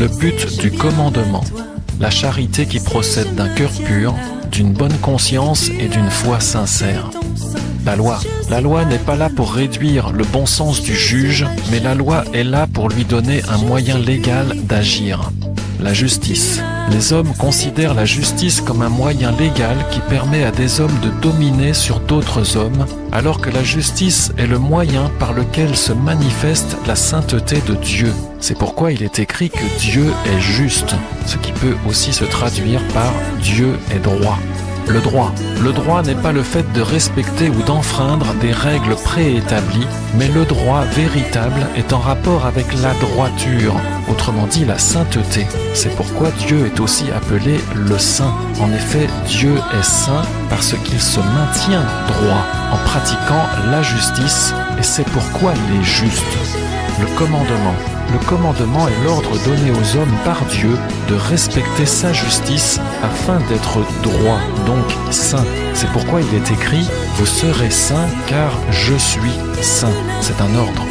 Le but du commandement, la charité qui procède d'un cœur pur, d'une bonne conscience et d'une foi sincère. La loi n'est pas là pour réduire le bon sens du juge, mais la loi est là pour lui donner un moyen légal d'agir. La justice. Les hommes considèrent la justice comme un moyen légal qui permet à des hommes de dominer sur d'autres hommes, alors que la justice est le moyen par lequel se manifeste la sainteté de Dieu. C'est pourquoi il est écrit que Dieu est juste, ce qui peut aussi se traduire par Dieu est droit. Le droit n'est pas le fait de respecter ou d'enfreindre des règles préétablies, mais le droit véritable est en rapport avec la droiture, autrement dit la sainteté. C'est pourquoi Dieu est aussi appelé le saint. En effet, Dieu est saint parce qu'il se maintient droit en pratiquant la justice, et c'est pourquoi il est juste. Le commandement est l'ordre donné aux hommes par Dieu de respecter sa justice afin d'être droit, donc saint. C'est pourquoi il est écrit « Vous serez saints car je suis saint ». C'est un ordre.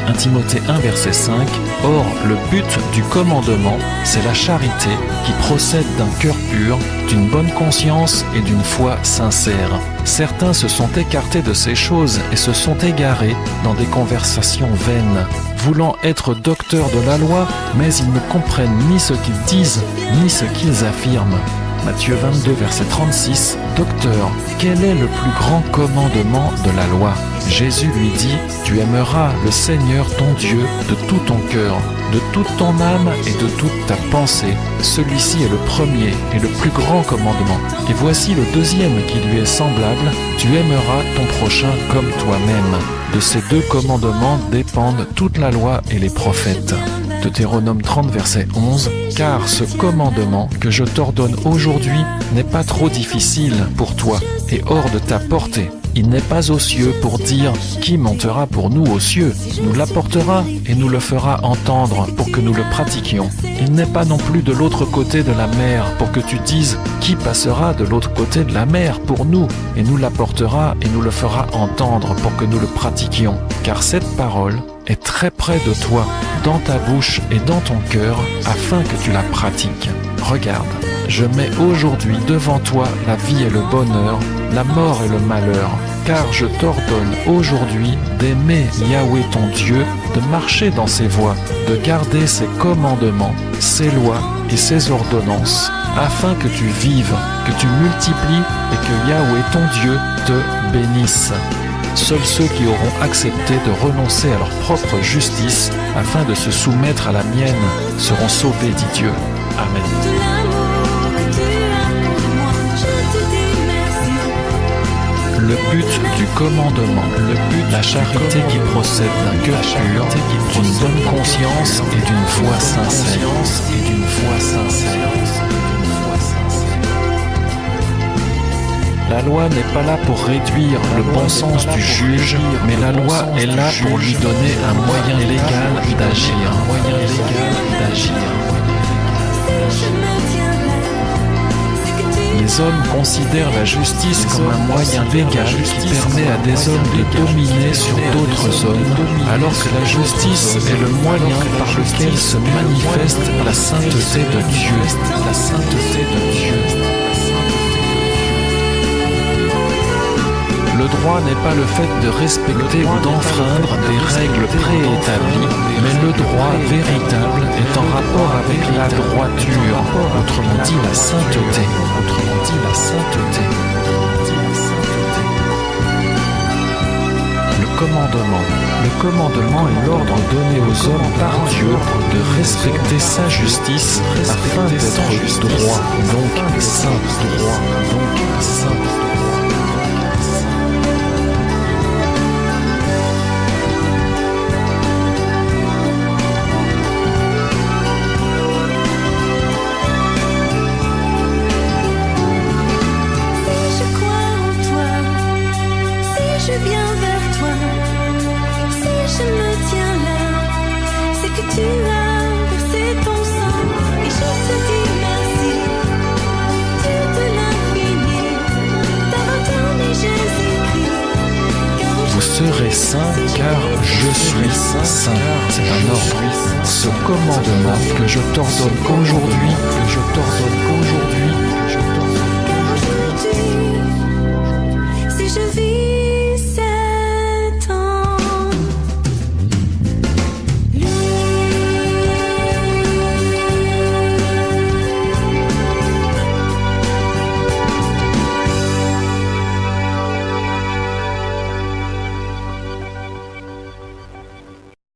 1 Timothée 1 verset 5 « Or, le but du commandement, c'est la charité qui procède d'un cœur pur, d'une bonne conscience et d'une foi sincère. Certains se sont écartés de ces choses et se sont égarés dans des conversations vaines, voulant être docteurs de la loi, mais ils ne comprennent ni ce qu'ils disent, ni ce qu'ils affirment. » Matthieu 22, verset 36, « Docteur, quel est le plus grand commandement de la loi ?» Jésus lui dit, « Tu aimeras le Seigneur ton Dieu de tout ton cœur, de toute ton âme et de toute ta pensée. Celui-ci est le premier et le plus grand commandement. Et voici le deuxième qui lui est semblable, tu aimeras ton prochain comme toi-même. » De ces deux commandements dépendent toute la loi et les prophètes. Deutéronome 30, verset 11, « Car ce commandement que je t'ordonne aujourd'hui n'est pas trop difficile pour toi et hors de ta portée. Il n'est pas aux cieux pour dire « Qui montera pour nous aux cieux ?» Nous l'apportera et nous le fera entendre pour que nous le pratiquions. Il n'est pas non plus de l'autre côté de la mer pour que tu dises « Qui passera de l'autre côté de la mer pour nous ?» Et nous l'apportera et nous le fera entendre pour que nous le pratiquions. Car cette parole est très près de toi, dans ta bouche et dans ton cœur, afin que tu la pratiques. Regarde, je mets aujourd'hui devant toi la vie et le bonheur, la mort et le malheur, car je t'ordonne aujourd'hui d'aimer Yahweh ton Dieu, de marcher dans ses voies, de garder ses commandements, ses lois et ses ordonnances, afin que tu vives, que tu multiplies et que Yahweh ton Dieu te bénisse. Seuls ceux qui auront accepté de renoncer à leur propre justice afin de se soumettre à la mienne seront sauvés, dit Dieu. Amen. Le but du commandement, la charité qui procède d'un cœur pur, d'une bonne conscience et d'une foi sincère. La loi n'est pas là pour réduire le bon sens du juge, mais la loi est là pour lui donner un moyen légal d'agir. Les hommes considèrent la justice comme un moyen légal qui permet à des hommes de dominer sur d'autres hommes, alors que la justice est le moyen par lequel se manifeste la sainteté de Dieu. Le droit n'est pas le fait de respecter ou d'enfreindre des règles préétablies, mais le droit véritable est en rapport avec la droiture, autrement dit la sainteté. Le commandement est l'ordre donné aux hommes par Dieu de respecter sa justice afin d'être droit, donc saint. Vous serez saints car je suis saint. C'est un ordre. Ce commandement que je t'ordonne qu'aujourd'hui,